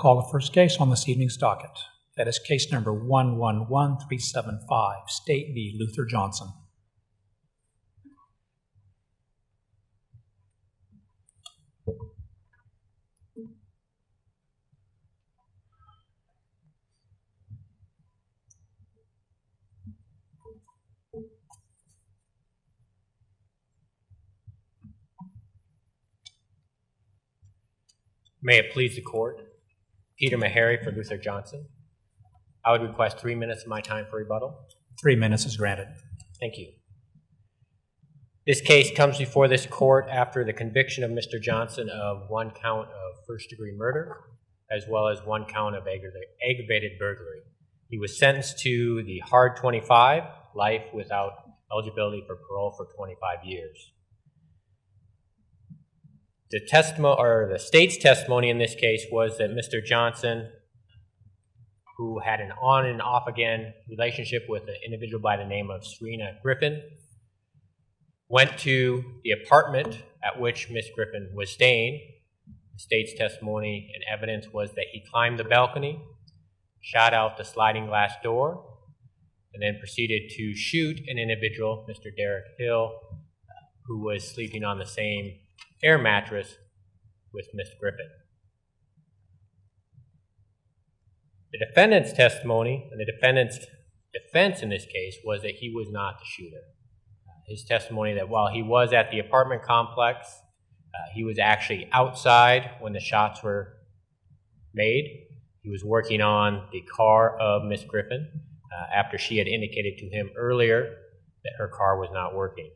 call the first case on this evening's docket. That is case number 111375, State v. Luther Johnson. May it please the court, Peter Meharry for Luther Johnson. I would request 3 minutes of my time for rebuttal. 3 minutes is granted. Thank you. This case comes before this court after the conviction of Mr. Johnson of 1 count of first-degree murder, as well as 1 count of aggravated burglary. He was sentenced to the hard 25, life without eligibility for parole for 25 years. The state's testimony in this case was that Mr. Johnson, who had an on and off again relationship with an individual by the name of Serena Griffin, went to the apartment at which Miss Griffin was staying. The state's testimony and evidence was that he climbed the balcony, shot out the sliding glass door, and then proceeded to shoot an individual, Mr. Derek Hill, who was sleeping on the same air mattress with Miss Griffin. The defendant's testimony and the defendant's defense in this case was that he was not the shooter. His testimony that while he was at the apartment complex, he was actually outside when the shots were made. He was working on the car of Miss Griffin after she had indicated to him earlier that her car was not working.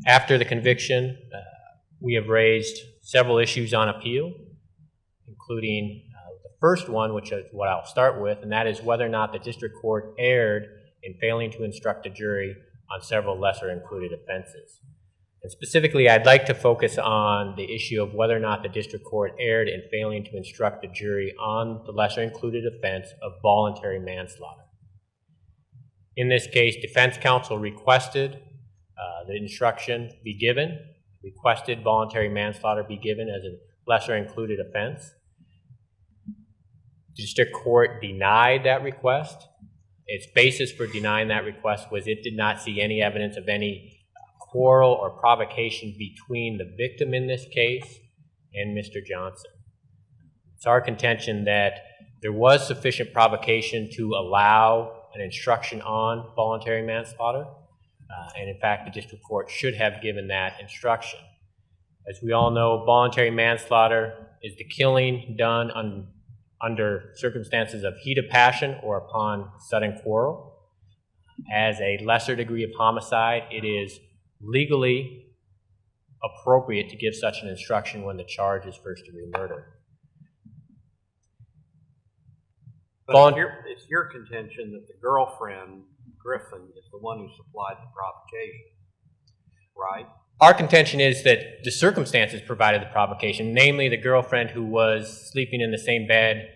After the conviction, we have raised several issues on appeal, including the first one, which is what I'll start with, and that is whether or not the district court erred in failing to instruct a jury on several lesser included offenses. And specifically, I'd like to focus on the issue of whether or not the district court erred in failing to instruct a jury on the lesser included offense of voluntary manslaughter. In this case, defense counsel requested the instruction be given, requested voluntary manslaughter be given as a lesser included offense. The district court denied that request. Its basis for denying that request was it did not see any evidence of any quarrel or provocation between the victim in this case and Mr. Johnson. It's our contention that there was sufficient provocation to allow an instruction on voluntary manslaughter. And in fact, the district court should have given that instruction. As we all know, voluntary manslaughter is the killing done under circumstances of heat of passion or upon sudden quarrel. As a lesser degree of homicide, it is legally appropriate to give such an instruction when the charge is first-degree murder. But it's your contention that the girlfriend, Griffin, is the one who supplied the provocation, right? Our contention is that the circumstances provided the provocation, namely the girlfriend who was sleeping in the same bed,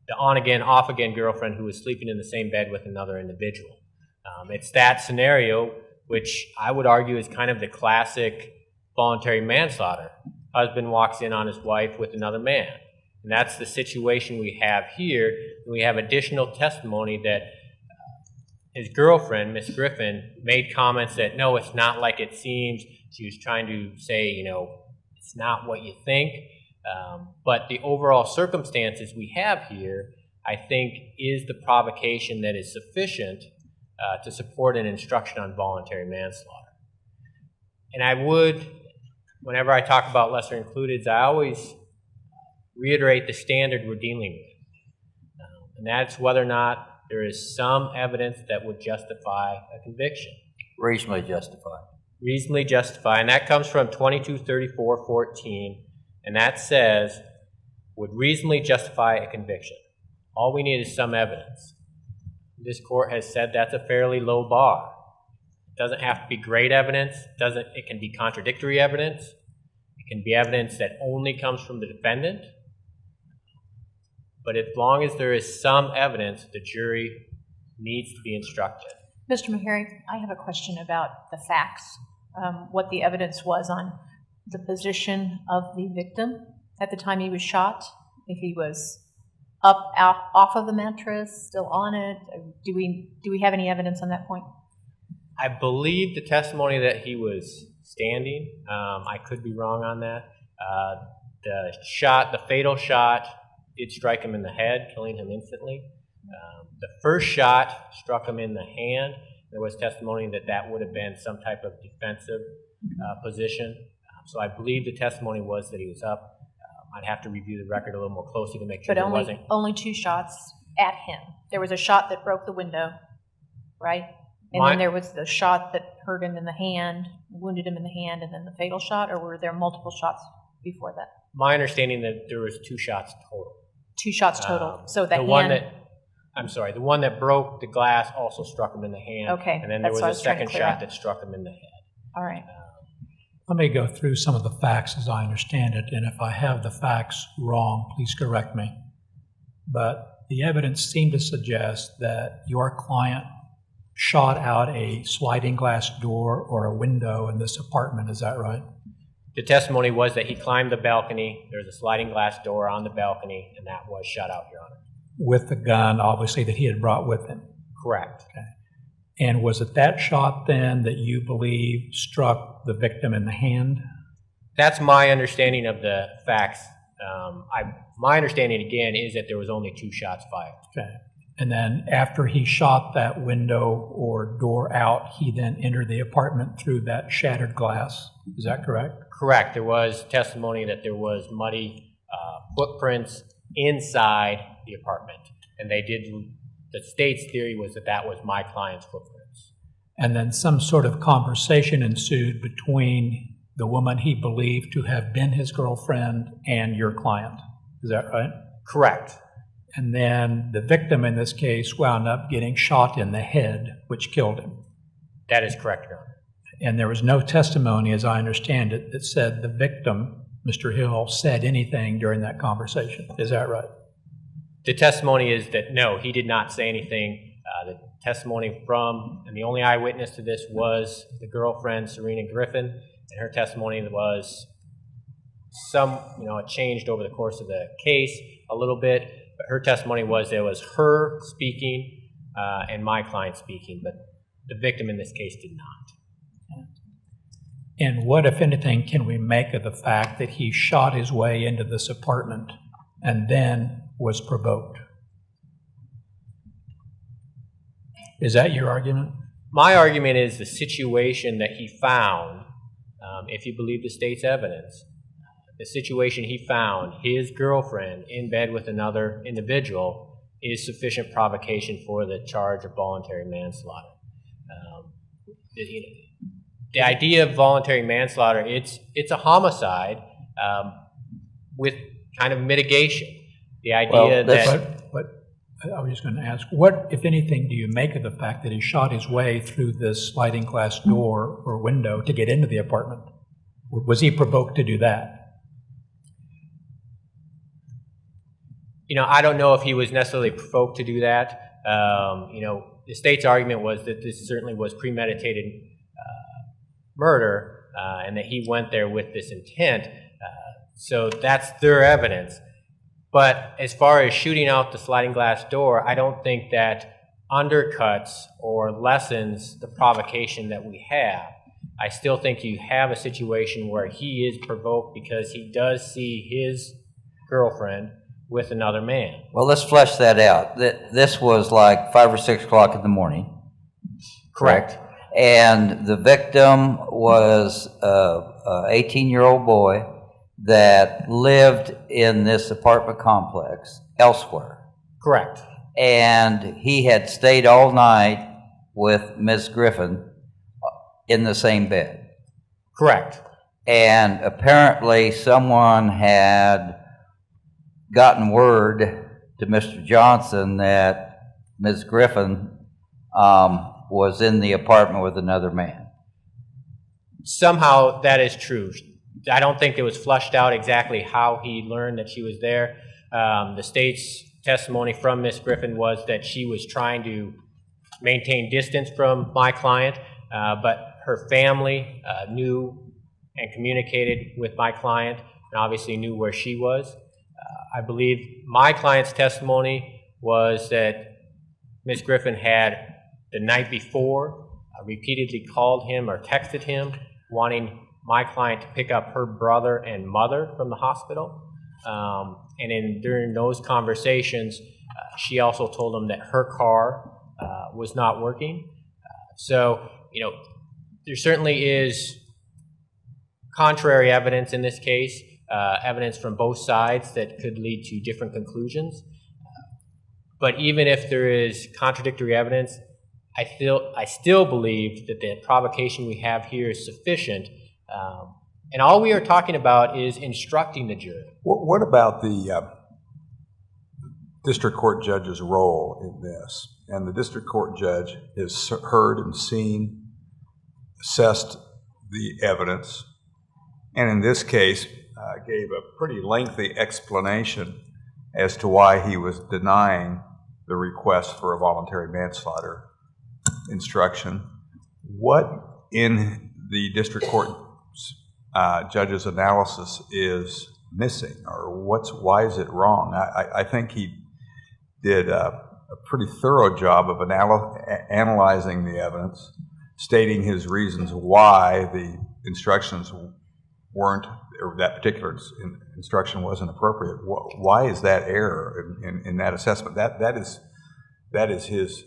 the on-again, off-again girlfriend who was sleeping in the same bed with another individual. It's that scenario which I would argue is kind of the classic voluntary manslaughter. Husband walks in on his wife with another man. And that's the situation we have here. We have additional testimony that his girlfriend, Miss Griffin, made comments that, no, it's not like it seems. She was trying to say, it's not what you think. But the overall circumstances we have here, I think, is the provocation that is sufficient to support an instruction on voluntary manslaughter. And I would, whenever I talk about lesser includeds, I always reiterate the standard we're dealing with. And that's whether or not there is some evidence that would justify a conviction. Reasonably justify. Reasonably justify, and that comes from 2234:14, and that says, would reasonably justify a conviction. All we need is some evidence. This court has said that's a fairly low bar. It doesn't have to be great evidence. It can be contradictory evidence. It can be evidence that only comes from the defendant. But as long as there is some evidence, the jury needs to be instructed. Mr. Meharry, I have a question about the facts, what the evidence was on the position of the victim at the time he was shot? If he was up, out, off of the mattress, still on it? Do we have any evidence on that point? I believe the testimony that he was standing. I could be wrong on that. The fatal shot, did strike him in the head, killing him instantly. The first shot struck him in the hand. There was testimony that that would have been some type of defensive position. So I believe the testimony was that he was up. I'd have to review the record a little more closely to make sure But there wasn't. only 2 shots at him. There was a shot that broke the window, right? And then there was the shot that hurt him in the hand, wounded him in the hand, and then the fatal shot, or were there multiple shots before that? My understanding that there was 2 shots total. 2 shots total. So the one hand. the one that broke the glass also struck him in the hand. Okay, And then there that's was what I a was trying to second clear shot up. that struck him in the head. All right. Let me go through some of the facts as I understand it, and if I have the facts wrong, please correct me. But the evidence seemed to suggest that your client shot out a sliding glass door or a window in this apartment. Is that right? The testimony was that he climbed the balcony. There was a sliding glass door on the balcony, and that was shot out, Your Honor. With the gun, obviously, that he had brought with him. Correct. And was it that shot then that you believe struck the victim in the hand? That's my understanding of the facts. My understanding, again, is that there was only 2 shots fired. Okay. And then after he shot that window or door out, he then entered the apartment through that shattered glass. Is that correct? Correct. There was testimony that there was muddy footprints inside the apartment. And the state's theory was that that was my client's footprints. And then some sort of conversation ensued between the woman he believed to have been his girlfriend and your client. Is that right? Correct. And then the victim in this case wound up getting shot in the head, which killed him. That is correct, Your Honor. And there was no testimony, as I understand it, that said the victim, Mr. Hill, said anything during that conversation. Is that right? The testimony is that, no, he did not say anything. The testimony from, and the only eyewitness to this was the girlfriend, Serena Griffin, and her testimony was it changed over the course of the case a little bit, but her testimony was it was her speaking and my client speaking, but the victim in this case did not. And what, if anything, can we make of the fact that he shot his way into this apartment and then was provoked? Is that your argument? My argument is the situation that he found, if you believe the state's evidence, the situation he found, his girlfriend in bed with another individual, is sufficient provocation for the charge of voluntary manslaughter. The idea of voluntary manslaughter, it's a homicide with kind of mitigation. The idea But I was just going to ask, what, if anything, do you make of the fact that he shot his way through this sliding glass door or window to get into the apartment? Was he provoked to do that? I don't know if he was necessarily provoked to do that. The state's argument was that this certainly was premeditated murder and that he went there with this intent. So that's their evidence. But as far as shooting out the sliding glass door, I don't think that undercuts or lessens the provocation that we have. I still think you have a situation where he is provoked because he does see his girlfriend with another man. Well, let's flesh that out. This was like 5 or 6 o'clock in the morning. Correct. And the victim was an 18-year-old boy that lived in this apartment complex elsewhere. Correct. And he had stayed all night with Ms. Griffin in the same bed. Correct. And apparently someone had gotten word to Mr. Johnson that Ms. Griffin was in the apartment with another man. Somehow that is true. I don't think it was flushed out exactly how he learned that she was there. The state's testimony from Ms. Griffin was that she was trying to maintain distance from my client, but her family knew and communicated with my client and obviously knew where she was. I believe my client's testimony was that Ms. Griffin had, the night before, repeatedly called him or texted him wanting my client to pick up her brother and mother from the hospital. And during those conversations, she also told him that her car was not working. So, you know, there certainly is contrary evidence in this case, evidence from both sides that could lead to different conclusions. But even if there is contradictory evidence, I still believe that the provocation we have here is sufficient. And all we are talking about is instructing the jury. What about the district court judge's role in this? And the district court judge has heard and seen, assessed the evidence, and in this case gave a pretty lengthy explanation as to why he was denying the request for a voluntary manslaughter instruction. What in the district court judge's analysis is missing, or why is it wrong? I think he did a pretty thorough job of analyzing the evidence, stating his reasons why the instructions weren't, or that particular instruction wasn't appropriate. Why is that error in that assessment? That is his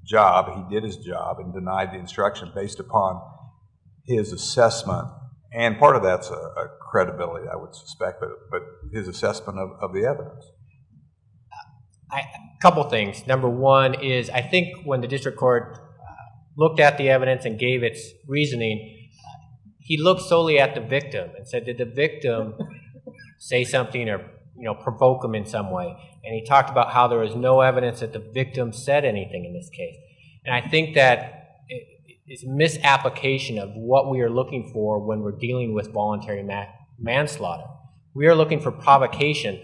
job. He did his job and denied the instruction based upon his assessment. And part of that's a credibility, I would suspect, but his assessment of the evidence. A couple things. Number one is, I think when the district court looked at the evidence and gave its reasoning, he looked solely at the victim and said, did the victim say something or provoke him in some way? And he talked about how there was no evidence that the victim said anything in this case. And I think that is a misapplication of what we are looking for when we're dealing with voluntary manslaughter. We are looking for provocation.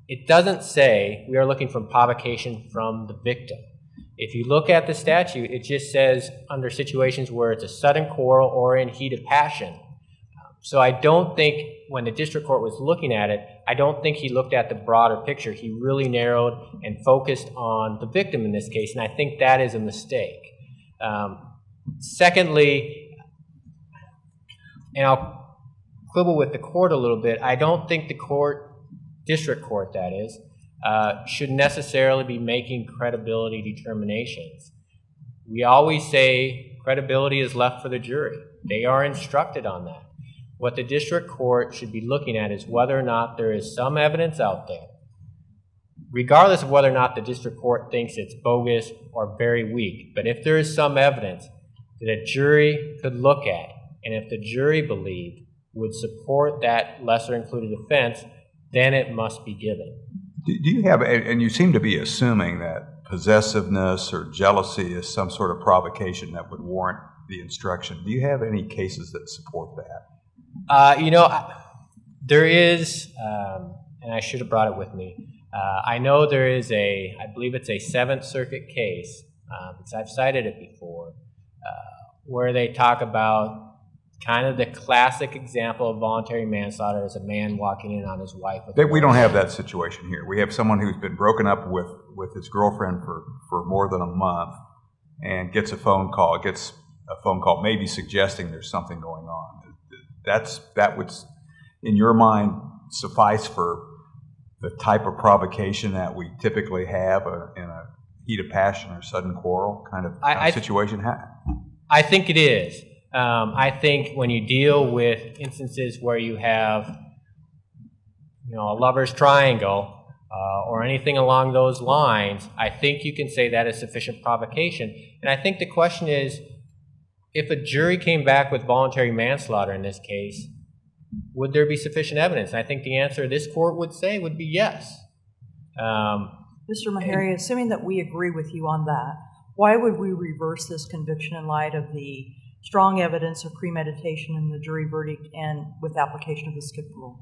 It doesn't say we are looking for provocation from the victim. If you look at the statute, it just says under situations where it's a sudden quarrel or in heat of passion. So I don't think when the district court was looking at it, I don't think he looked at the broader picture. He really narrowed and focused on the victim in this case, and I think that is a mistake. Secondly, and I'll quibble with the court a little bit, I don't think the court, district court that is, should necessarily be making credibility determinations. We always say credibility is left for the jury. They are instructed on that. What the district court should be looking at is whether or not there is some evidence out there, regardless of whether or not the district court thinks it's bogus or very weak. But if there is some evidence that a jury could look at, and if the jury believed would support that lesser included offense, then it must be given. Do you have, and you seem to be assuming that possessiveness or jealousy is some sort of provocation that would warrant the instruction. Do you have any cases that support that? There is, and I should have brought it with me. I know there is I believe it's a Seventh Circuit case, because I've cited it before, where they talk about kind of the classic example of voluntary manslaughter as a man walking in on his wife. We don't have that situation here. We have someone who's been broken up with his girlfriend for more than a month and gets a phone call, maybe suggesting there's something going on. That would, in your mind, suffice for the type of provocation that we typically have in a heat of passion or sudden quarrel kind of situation? I think it is. I think when you deal with instances where you have, a lover's triangle or anything along those lines, I think you can say that is sufficient provocation. And I think the question is, if a jury came back with voluntary manslaughter in this case, would there be sufficient evidence? And I think the answer this court would say would be yes. Mr. Meharry, assuming that we agree with you on that, why would we reverse this conviction in light of the strong evidence of premeditation in the jury verdict and with application of the skip rule?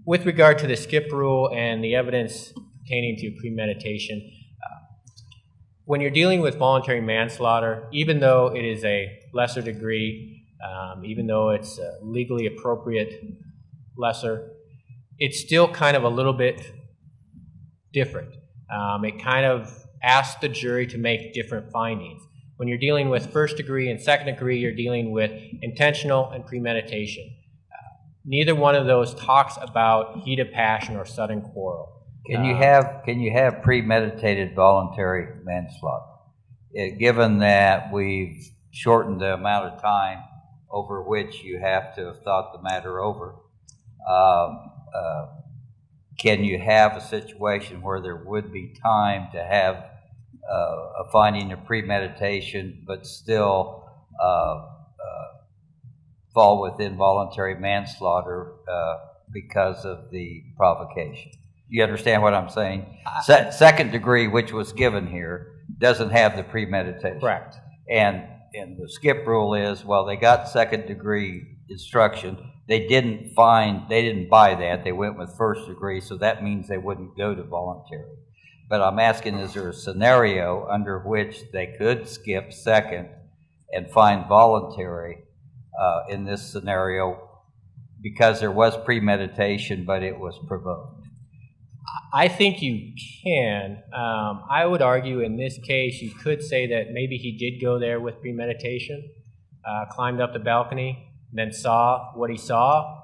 With regard to the skip rule and the evidence pertaining to premeditation, when you're dealing with voluntary manslaughter, even though it is a lesser degree, even though it's a legally appropriate lesser, it's still kind of a little bit different. It kind of asks the jury to make different findings. When you're dealing with first degree and second degree, you're dealing with intentional and premeditation. Neither one of those talks about heat of passion or sudden quarrel. Can you have premeditated voluntary manslaughter? Given that we've shortened the amount of time over which you have to have thought the matter over, can you have a situation where there would be time to have a finding of premeditation but still fall within voluntary manslaughter because of the provocation? You understand what I'm saying? Second degree, which was given here, doesn't have the premeditation. Correct. And the skip rule is, well, they got second degree instruction. They didn't buy that. They went with first degree, so that means they wouldn't go to voluntary. But I'm asking, is there a scenario under which they could skip second and find voluntary in this scenario because there was premeditation, but it was provoked? I think you can. I would argue in this case you could say that maybe he did go there with premeditation, climbed up the balcony, then saw what he saw,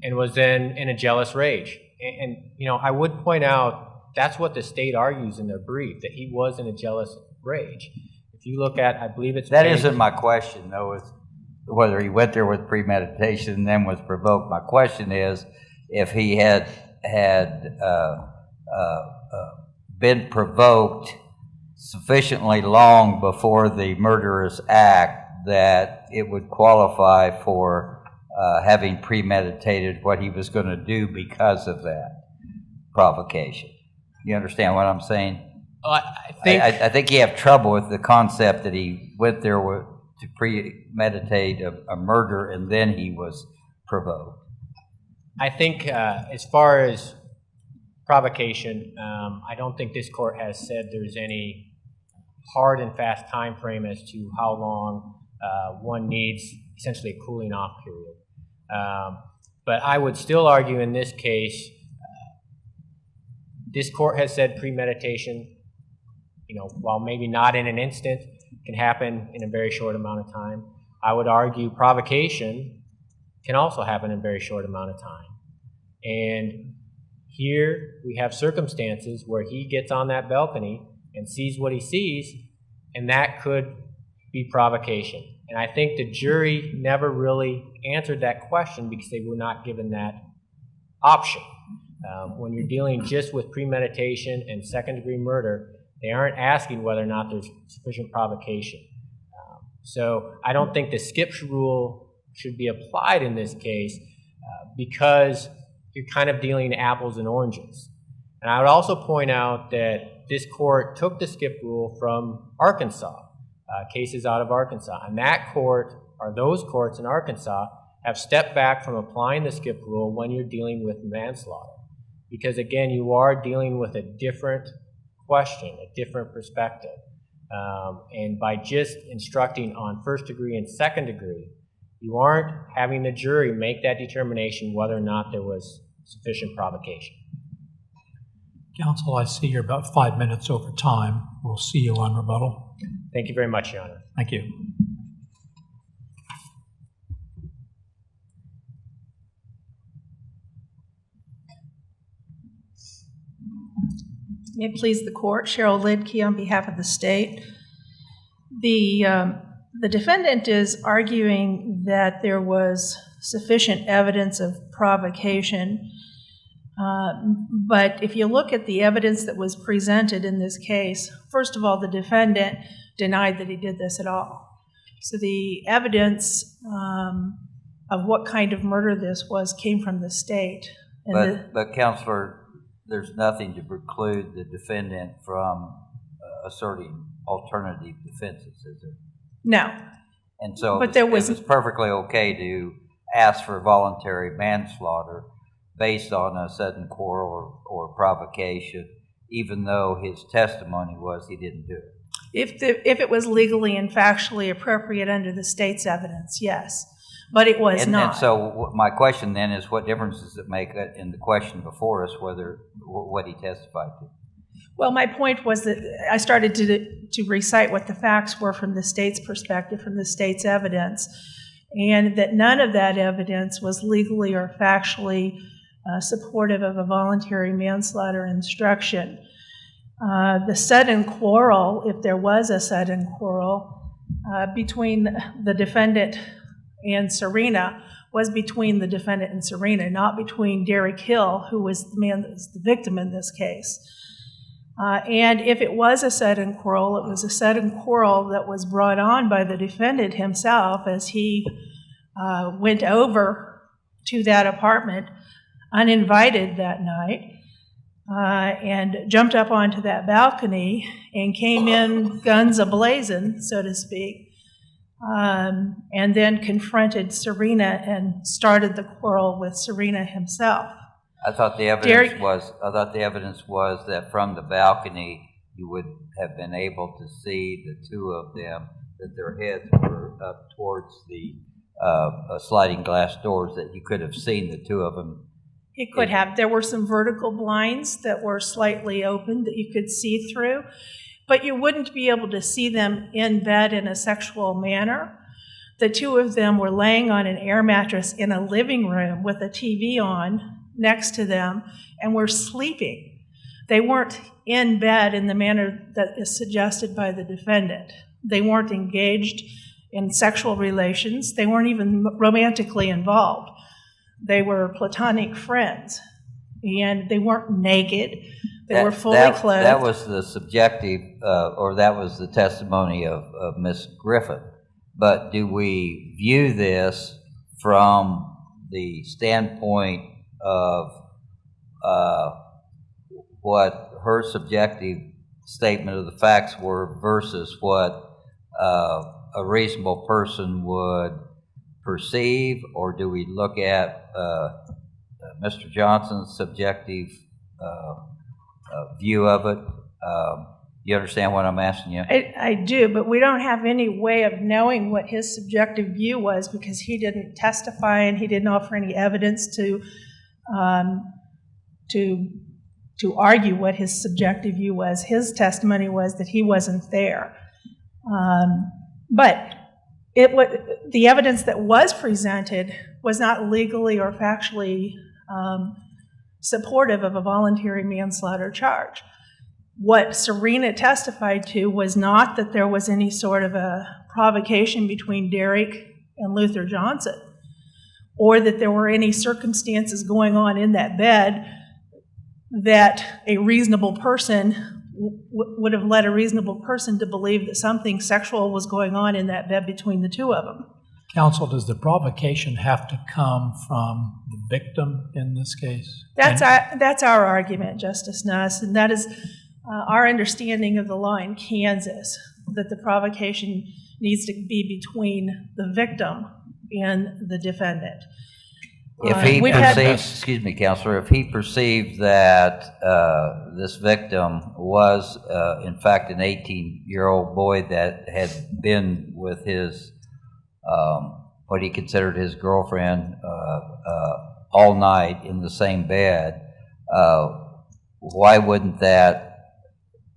and was then in a jealous rage. And you know, I would point out that's what the state argues in their brief, that he was in a jealous rage. If you look at, I believe it's... That isn't my question, though, is whether he went there with premeditation and then was provoked. My question is, if he had been provoked sufficiently long before the murderous act that it would qualify for having premeditated what he was going to do because of that provocation. You understand what I'm saying? I think you have trouble with the concept that he went there to premeditate a murder and then he was provoked. I think as far as provocation, I don't think this court has said there's any hard and fast time frame as to how long one needs essentially a cooling off period. But I would still argue in this case, this court has said premeditation, you know, while maybe not in an instant, can happen in a very short amount of time. I would argue provocation can also happen in a very short amount of time. And here we have circumstances where he gets on that balcony and sees what he sees, and that could be provocation. And I think the jury never really answered that question because they were not given that option. When you're dealing just with premeditation and second-degree murder, they aren't asking whether or not there's sufficient provocation. So I don't think the skip rule should be applied in this case because you're kind of dealing apples and oranges. And I would also point out that this court took the skip rule from Arkansas, cases out of Arkansas. And that court, or those courts in Arkansas, have stepped back from applying the skip rule when you're dealing with manslaughter. Because again, you are dealing with a different question, a different perspective. And by just instructing on first degree and second degree, you aren't having the jury make that determination whether or not there was sufficient provocation. Counsel, I see you're about 5 minutes over time. We'll see you on rebuttal. Thank you very much, Your Honor. Thank you. May it please the court, Cheryl Lidke on behalf of the state. The defendant is arguing that there was sufficient evidence of provocation, but if you look at the evidence that was presented in this case, first of all, the defendant denied that he did this at all. So the evidence of what kind of murder this was came from the state. And but Counselor, there's nothing to preclude the defendant from asserting alternative defenses, is there? No. And so But it was was perfectly okay to ask for voluntary manslaughter based on a sudden quarrel or provocation, even though his testimony was he didn't do it. If it was legally and factually appropriate under the state's evidence, yes. but it was And not. so my question then is, what difference does it make in the question before us whether what he testified to? Well, my point was that I started to recite what the facts were from the state's perspective, from the state's evidence, and that none of that evidence was legally or factually supportive of a voluntary manslaughter instruction. The sudden quarrel, if there was a sudden quarrel, between the defendant and Serena was between the defendant and Serena, not between Derek Hill, who was the man that was the victim in this case. And if it was a sudden quarrel, it was a sudden quarrel that was brought on by the defendant himself as he went over to that apartment uninvited that night and jumped up onto that balcony and came in guns a-blazing, so to speak, and then confronted Serena and started the quarrel with Serena himself. I thought the evidence was that from the balcony you would have been able to see the two of them, that their heads were up towards the sliding glass doors, that you could have seen the two of them. It could have. There were some vertical blinds that were slightly open that you could see through, but you wouldn't be able to see them in bed in a sexual manner. The two of them were laying on an air mattress in a living room with a TV on next to them and were sleeping. They weren't in bed in the manner that is suggested by the defendant. They weren't engaged in sexual relations. They weren't even romantically involved. They were platonic friends, and they weren't naked. They were fully clothed. That was the subjective, or that was the testimony of Ms. Griffin. But do we view this from the standpoint of what her subjective statement of the facts were versus what a reasonable person would perceive, or do we look at Mr. Johnson's subjective view of it? You understand what I'm asking you? I do, but we don't have any way of knowing what his subjective view was because he didn't testify and he didn't offer any evidence to argue what his subjective view was. His testimony was that he wasn't there. But the evidence that was presented was not legally or factually supportive of a voluntary manslaughter charge. What Serena testified to was not that there was any sort of a provocation between Derek and Luther Johnson, or that there were any circumstances going on in that bed that a reasonable person would have led a reasonable person to believe that something sexual was going on in that bed between the two of them. Counsel, does the provocation have to come from the victim in this case? That's our argument, Justice Nuss, and that is our understanding of the law in Kansas, that the provocation needs to be between the victim and the defendant. If he perceives, excuse me, Counselor, if he perceived that this victim was, in fact, an 18-year-old boy that had been with his, what he considered his girlfriend all night in the same bed, why wouldn't that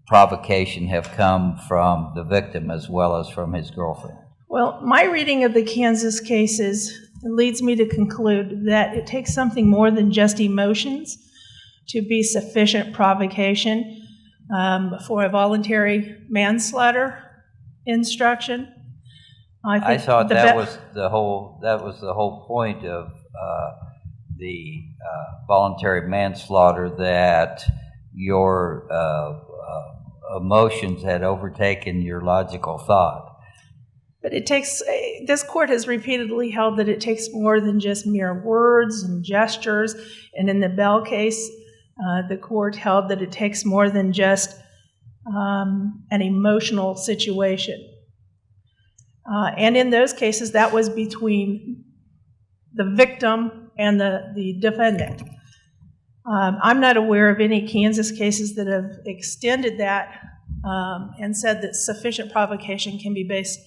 provocation have come from the victim as well as from his girlfriend? Well, my reading of the Kansas cases leads me to conclude that it takes something more than just emotions to be sufficient provocation for a voluntary manslaughter instruction. I thought that was the whole point of the voluntary manslaughter, that your emotions had overtaken your logical thought. But it takes, this court has repeatedly held that it takes more than just mere words and gestures. And in the Bell case, the court held that it takes more than just an emotional situation. And in those cases, that was between the victim and the defendant. I'm not aware of any Kansas cases that have extended that and said that sufficient provocation can be based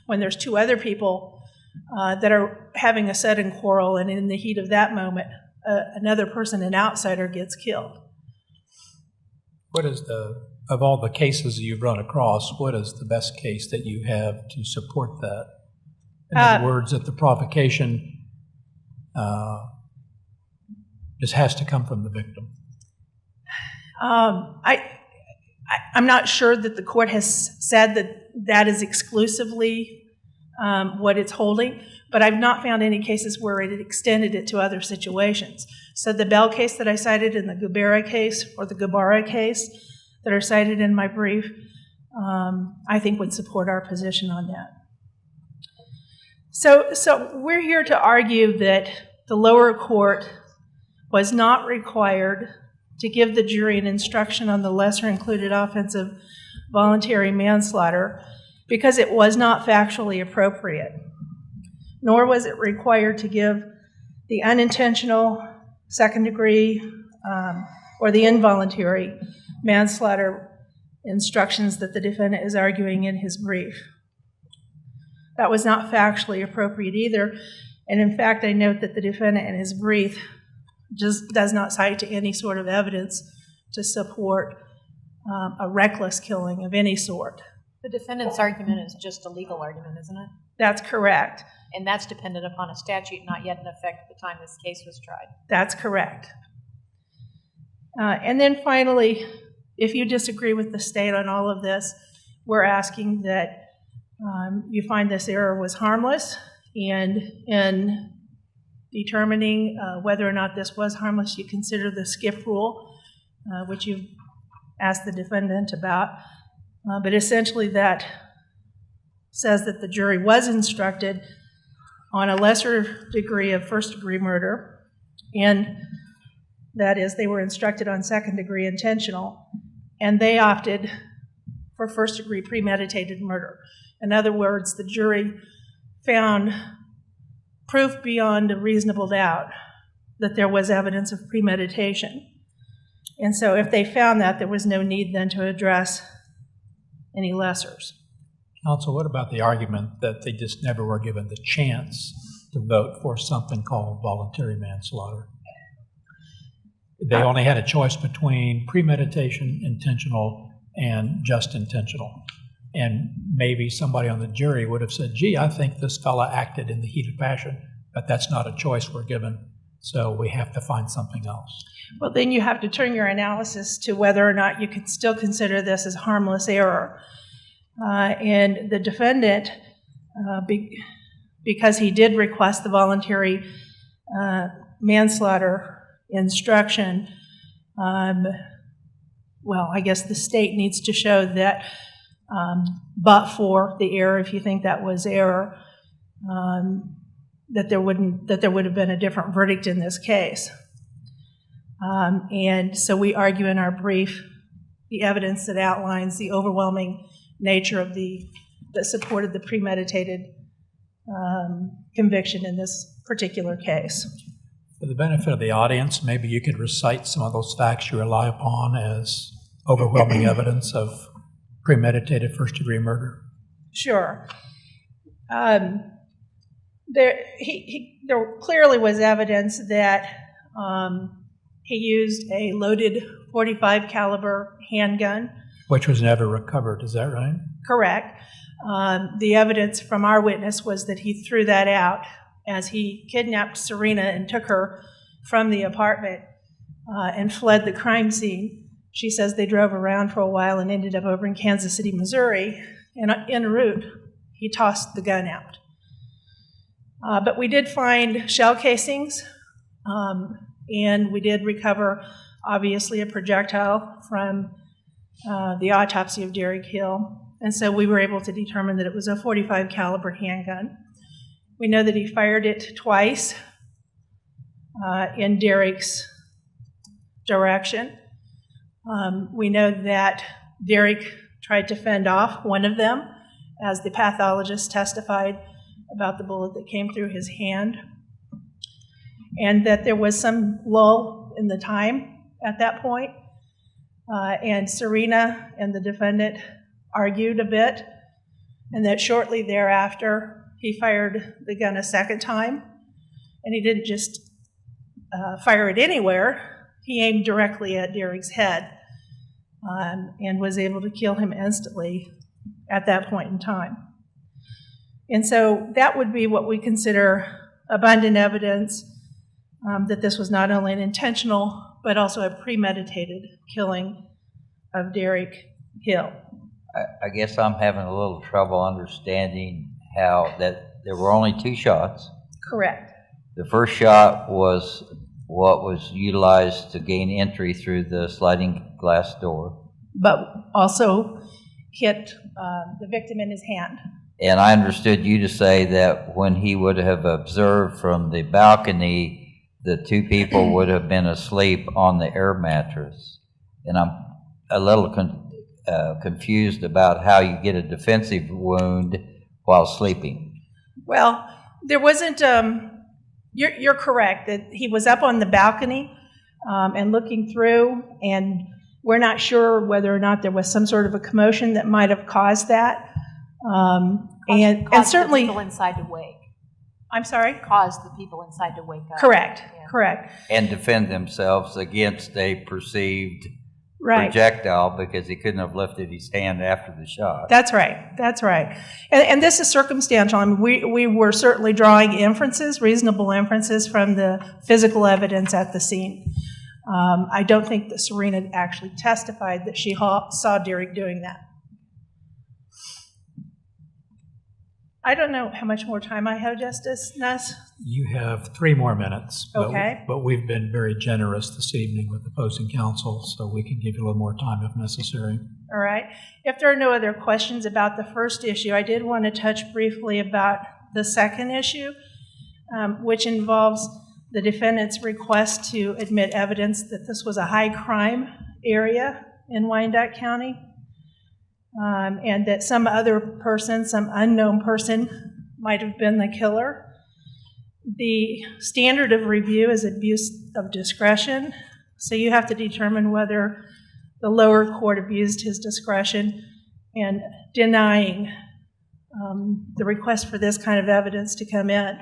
when there's two other people that are having a sudden quarrel, and in the heat of that moment, another person, an outsider, gets killed. What is of all the cases you've run across, what is the best case that you have to support that? In other words, that the provocation just has to come from the victim. I'm not sure that the court has said that that is exclusively what it's holding, but I've not found any cases where it extended it to other situations. So the Bell case that I cited and the Gubera case or the Gubara case that are cited in my brief, I think would support our position on that. So we're here to argue that the lower court was not required to give the jury an instruction on the lesser included offense of voluntary manslaughter because it was not factually appropriate, nor was it required to give the unintentional, second degree, or the involuntary manslaughter instructions that the defendant is arguing in his brief. That was not factually appropriate either, and in fact, I note that the defendant in his brief just does not cite to any sort of evidence to support a reckless killing of any sort. The defendant's argument is just a legal argument, isn't it? That's correct. And that's dependent upon a statute not yet in effect at the time this case was tried. That's correct. And then finally, if you disagree with the state on all of this, we're asking that you find this error was harmless, and in determining whether or not this was harmless, you consider the skip rule, which you've asked the defendant about. But essentially that says that the jury was instructed on a lesser degree of first-degree murder, and that is they were instructed on second-degree intentional, and they opted for first-degree premeditated murder. In other words, the jury found proof beyond a reasonable doubt that there was evidence of premeditation. And so if they found that, there was no need then to address any lessers. Counsel, what about the argument that they just never were given the chance to vote for something called voluntary manslaughter? They only had a choice between premeditation, intentional, and just intentional. And maybe somebody on the jury would have said, gee, I think this fella acted in the heat of passion, but that's not a choice we're given, so we have to find something else. Well, then you have to turn your analysis to whether or not you could still consider this as harmless error. And the defendant, because he did request the voluntary manslaughter instruction, well, I guess the state needs to show that but for the error, if you think that was error, that there would have been a different verdict in this case. And so we argue in our brief the evidence that outlines the overwhelming nature of that supported the premeditated conviction in this particular case. For the benefit of the audience, maybe you could recite some of those facts you rely upon as overwhelming evidence of premeditated first-degree murder. Sure. There clearly was evidence that he used a loaded .45 caliber handgun. Which was never recovered, is that right? Correct. The evidence from our witness was that he threw that out as he kidnapped Serena and took her from the apartment and fled the crime scene. She says they drove around for a while and ended up over in Kansas City, Missouri, and en route, he tossed the gun out. But we did find shell casings, and we did recover, obviously, a projectile from the autopsy of Derek Hill, and so we were able to determine that it was a .45 caliber handgun. We know that he fired it twice in Derek's direction. We know that Derek tried to fend off one of them, as the pathologist testified about the bullet that came through his hand, and that there was some lull in the time at that point, and Serena and the defendant argued a bit, and that shortly thereafter he fired the gun a second time, and he didn't just fire it anywhere. He aimed directly at Derrick's head and was able to kill him instantly at that point in time. And so that would be what we consider abundant evidence that this was not only an intentional, but also a premeditated killing of Derrick Hill. I guess I'm having a little trouble understanding how that there were only 2 shots. Correct. The first shot was what was utilized to gain entry through the sliding glass door. But also hit the victim in his hand. And I understood you to say that when he would have observed from the balcony, the 2 people would have been asleep on the air mattress. And I'm a little confused about how you get a defensive wound while sleeping. Well, there wasn't, you're correct, that he was up on the balcony and looking through, and we're not sure whether or not there was some sort of a commotion that might have caused that. And certainly, the people inside to wake. I'm sorry? Caused the people inside to wake up. Correct, Yeah. correct. And defend themselves against a perceived Right. projectile because he couldn't have lifted his hand after the shot. That's right, that's right. And this is circumstantial. I mean, we were certainly drawing inferences, reasonable inferences from the physical evidence at the scene. I don't think that Serena actually testified that she saw Derrick doing that. I don't know how much more time I have, Justice Nuss. You have 3 more minutes. Okay. But we've been very generous this evening with opposing counsel, so we can give you a little more time if necessary. All right. If there are no other questions about the first issue, I did want to touch briefly about the second issue, which involves the defendant's request to admit evidence that this was a high crime area in Wyandotte County, and that some other person, some unknown person, might have been the killer. The standard of review is abuse of discretion, so you have to determine whether the lower court abused his discretion in denying the request for this kind of evidence to come in.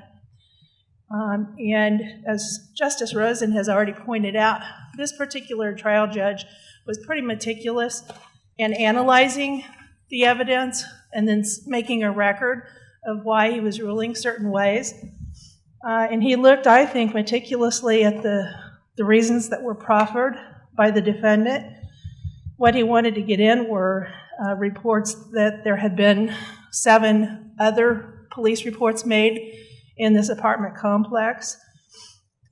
And as Justice Rosen has already pointed out, this particular trial judge was pretty meticulous in analyzing the evidence and then making a record of why he was ruling certain ways. And he looked, I think, meticulously at the reasons that were proffered by the defendant. What he wanted to get in were reports that there had been 7 other police reports made in this apartment complex,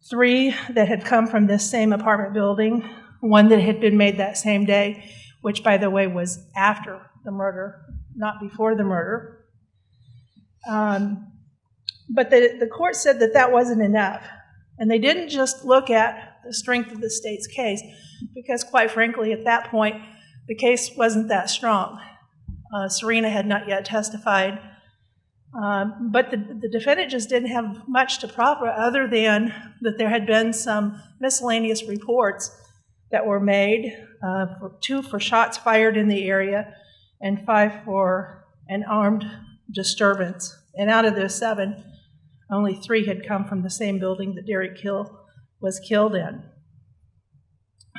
3 that had come from this same apartment building, 1 that had been made that same day, which, by the way, was after the murder, not before the murder. But the court said that that wasn't enough. And they didn't just look at the strength of the state's case, because quite frankly, at that point, the case wasn't that strong. Serena had not yet testified. But the defendant just didn't have much to proffer other than that there had been some miscellaneous reports that were made, 2 for shots fired in the area and 5 for an armed disturbance. And out of those 7, only 3 had come from the same building that Derrick Hill was killed in.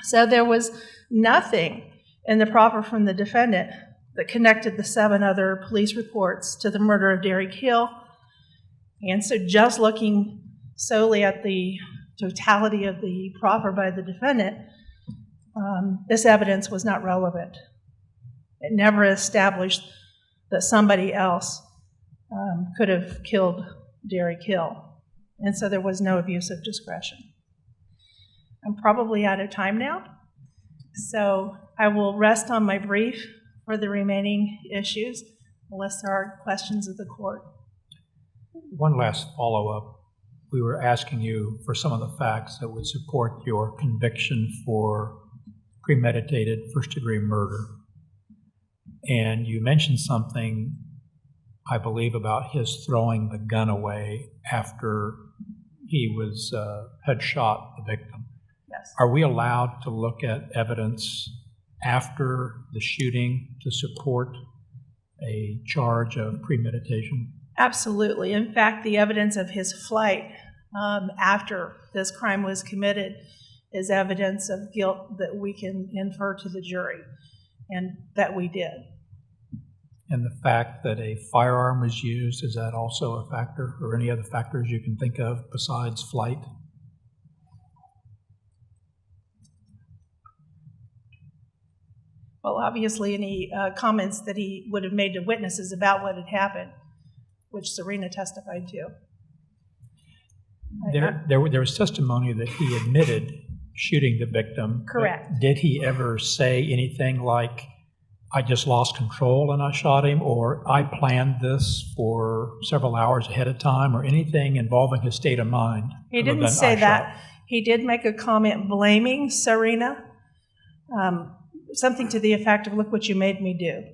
So there was nothing in the proffer from the defendant that connected the 7 other police reports to the murder of Derrick Hill. And so just looking solely at the totality of the proffer by the defendant, this evidence was not relevant. It never established that somebody else could have killed Derrick Hill. And so there was no abuse of discretion. I'm probably out of time now, so I will rest on my brief for the remaining issues, unless there are questions of the court. One last follow-up. We were asking you for some of the facts that would support your conviction for premeditated first-degree murder. And you mentioned something, I believe, about his throwing the gun away after he had shot the victim. Yes. Are we allowed to look at evidence after the shooting to support a charge of premeditation? Absolutely. In fact, the evidence of his flight after this crime was committed is evidence of guilt that we can infer to the jury, and that we did. And the fact that a firearm was used, is that also a factor, or any other factors you can think of besides flight? Well, obviously, any comments that he would have made to witnesses about what had happened, which Serena testified to. There was testimony that he admitted shooting the victim. Correct. Did he ever say anything like, I just lost control and I shot him, or I planned this for several hours ahead of time, or anything involving his state of mind? He other didn't than, say "I that. shot"? He did make a comment blaming Serena, something to the effect of, look what you made me do.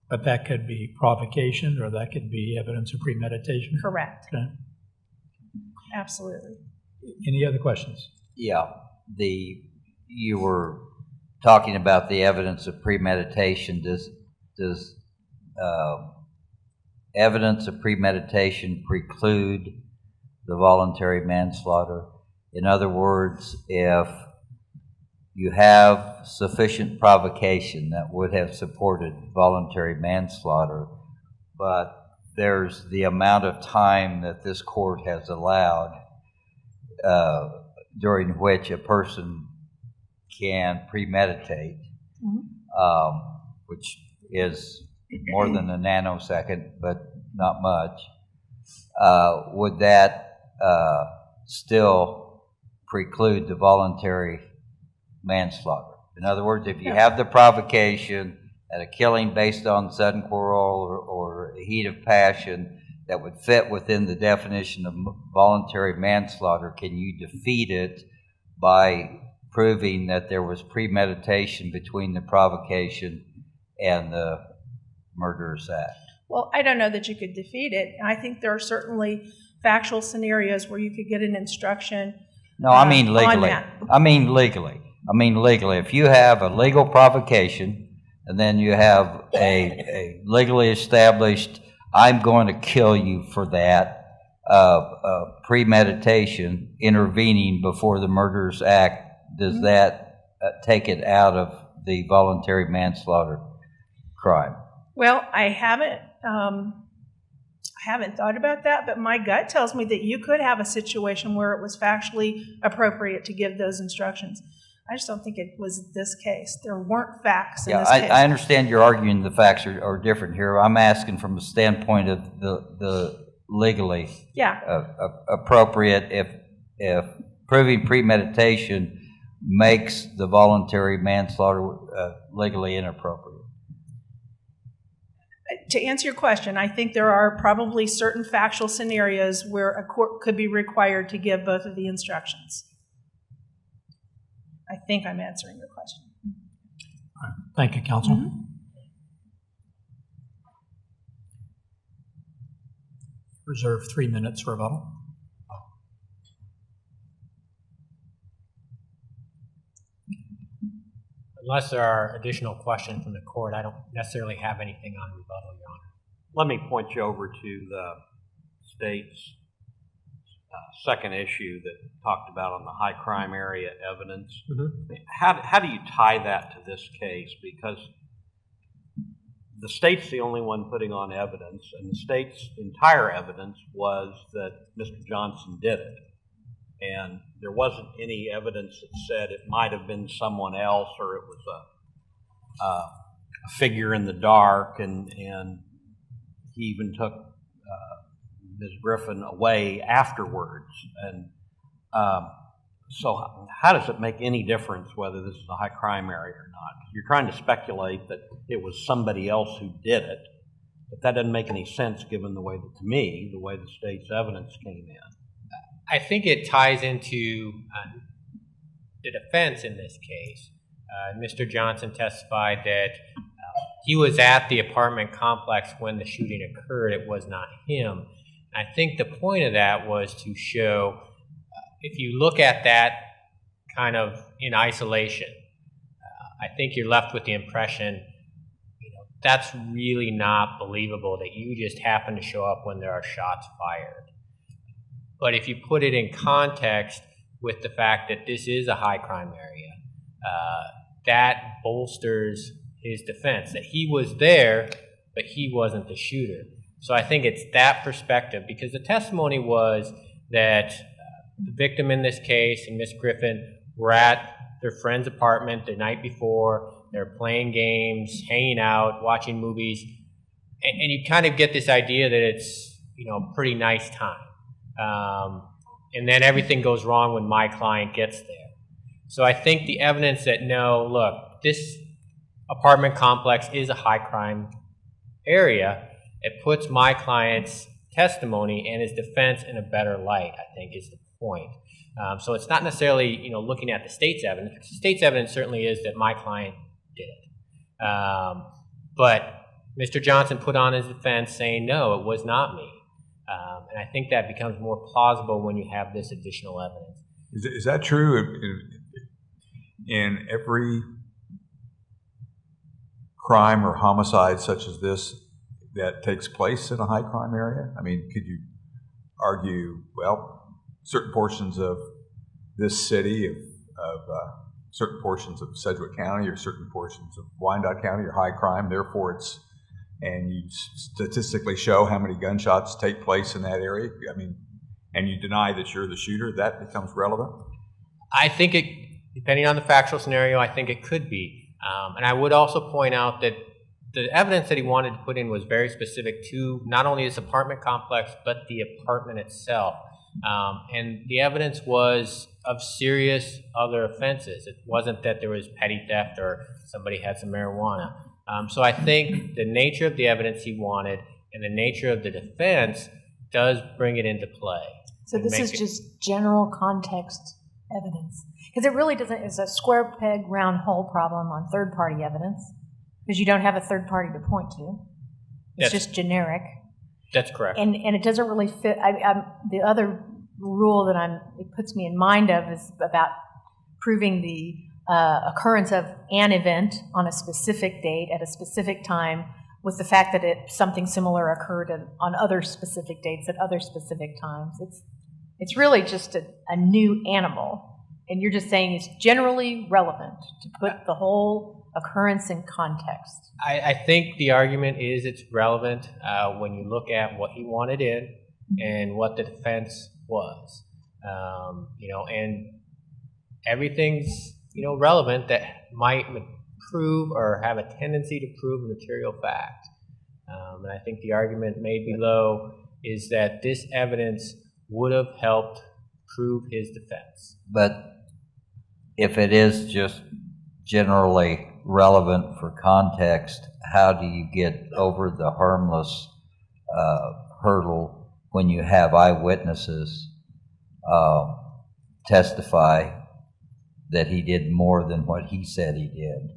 But that could be provocation, or that could be evidence of premeditation? Correct. Okay. Absolutely. Any other questions? Yeah, you were talking about the evidence of premeditation. Does evidence of premeditation preclude the voluntary manslaughter? In other words, if you have sufficient provocation that would have supported voluntary manslaughter, but there's the amount of time that this court has allowed during which a person can premeditate, which is more than a nanosecond, but not much, would that still preclude the voluntary manslaughter? In other words, if you have the provocation at a killing based on sudden quarrel or heat of passion that would fit within the definition of voluntary manslaughter, can you defeat it by proving that there was premeditation between the provocation and the murderous act? Well, I don't know that you could defeat it. I think there are certainly factual scenarios where you could get an instruction. No, I mean on legally. that. I mean legally. If you have a legal provocation and then you have a legally established, I'm going to kill you for that, premeditation intervening before the murderous act, does that take it out of the voluntary manslaughter crime? Well, I haven't thought about that, but my gut tells me that you could have a situation where it was factually appropriate to give those instructions. I just don't think it was this case. There weren't facts in this case. I understand you're arguing the facts are different here. I'm asking from a standpoint of the legally appropriate, if proving premeditation makes the voluntary manslaughter legally inappropriate. To answer your question, I think there are probably certain factual scenarios where a court could be required to give both of the instructions. I think I'm answering your question. All right. Thank you, counsel. Reserve 3 minutes for rebuttal. Unless there are additional questions from the court, I don't necessarily have anything on rebuttal, Your Honor. Let me point you over to the state's second issue that talked about on the high crime area evidence. How do you tie that to this case? Because the state's the only one putting on evidence, and the state's entire evidence was that Mr. Johnson did it. And there wasn't any evidence that said it might have been someone else, or it was a figure in the dark, and he even took Ms. Griffin away afterwards. And so how does it make any difference whether this is a high crime area or not? You're trying to speculate that it was somebody else who did it, but that doesn't make any sense given the way that, to me, the way the state's evidence came in. I think it ties into the defense in this case. Mr. Johnson testified that he was at the apartment complex when the shooting occurred. It was not him. I think the point of that was to show, if you look at that kind of in isolation, I think you're left with the impression, that's really not believable that you just happen to show up when there are shots fired. But if you put it in context with the fact that this is a high crime area, that bolsters his defense, that he was there, but he wasn't the shooter. So I think it's that perspective, because the testimony was that the victim in this case and Miss Griffin were at their friend's apartment the night before. They're playing games, hanging out, watching movies, and you kind of get this idea that it's, you know, a pretty nice time. And then everything goes wrong when my client gets there. So I think the evidence that, no, look, this apartment complex is a high crime area, it puts my client's testimony and his defense in a better light, I think, is the point. So it's not necessarily, you know, looking at the state's evidence. The state's evidence certainly is that my client did it. But Mr. Johnson put on his defense saying, no, it was not me. And I think that becomes more plausible when you have this additional evidence. Is that true in every crime or homicide such as this that takes place in a high crime area? I mean, could you argue, well, certain portions of this city, of certain portions of Sedgwick County or certain portions of Wyandotte County are high crime, therefore it's, and you statistically show how many gunshots take place in that area, I mean, and you deny that you're the shooter, that becomes relevant? I think it, depending on the factual scenario, I think it could be. And I would also point out that the evidence that he wanted to put in was very specific to not only this apartment complex, but the apartment itself. And the evidence was of serious other offenses. It wasn't that there was petty theft or somebody had some marijuana. So I think the nature of the evidence he wanted and the nature of the defense does bring it into play. So this is just general context evidence. Because it really doesn't, it's a square peg, round hole problem on third-party evidence, because you don't have a third party to point to. It's just generic. That's correct. And it doesn't really fit. The other rule that it puts me in mind of is about proving the occurrence of an event on a specific date at a specific time, with the fact that something similar occurred on other specific dates at other specific times. It's really just a new animal, and you're just saying it's generally relevant to put the whole occurrence in context. I think the argument is it's relevant when you look at what he wanted in and what the defense was. You know, and everything's, you know, relevant that might prove or have a tendency to prove a material fact. And I think the argument made below is that this evidence would have helped prove his defense. But if it is just generally relevant for context, how do you get over the harmless hurdle when you have eyewitnesses testify that he did more than what he said he did,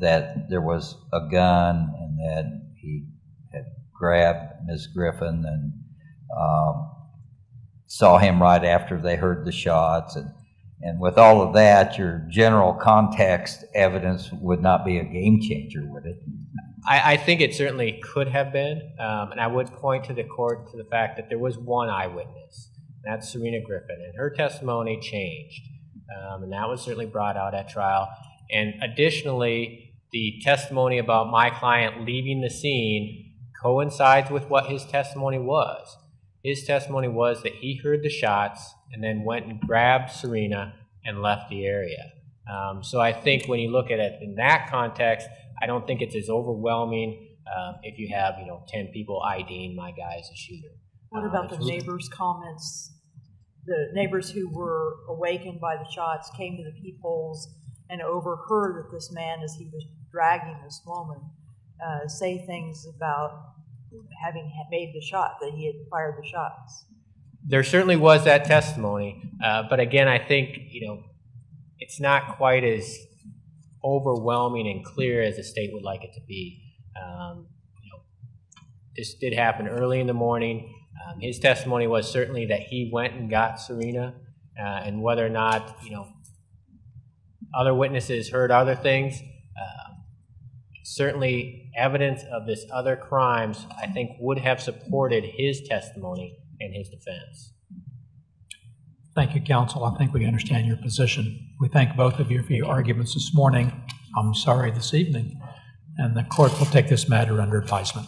that there was a gun and that he had grabbed Ms. Griffin and saw him right after they heard the shots, and with all of that, your general context evidence would not be a game changer, would it? I think it certainly could have been, and I would point to the court to the fact that there was one eyewitness, that's Serena Griffin, and her testimony changed, and that was certainly brought out at trial. And additionally, the testimony about my client leaving the scene coincides with what his testimony was. His testimony was that he heard the shots and then went and grabbed Serena and left the area. So I think when you look at it in that context, I don't think it's as overwhelming if you have, 10 people IDing my guy as a shooter. What about the neighbors' comments? The neighbors who were awakened by the shots came to the peepholes and overheard that this man, as he was dragging this woman, say things about having made the shot, that he had fired the shots. There certainly was that testimony, but again, I think, it's not quite as overwhelming and clear as the state would like it to be. This did happen early in the morning. His testimony was certainly that he went and got Serena, and whether or not, other witnesses heard other things, certainly evidence of this other crimes, I think, would have supported his testimony and his defense. Thank you, counsel. I think we understand your position. We thank both of you for your arguments this morning. I'm sorry, this evening. And the court will take this matter under advisement.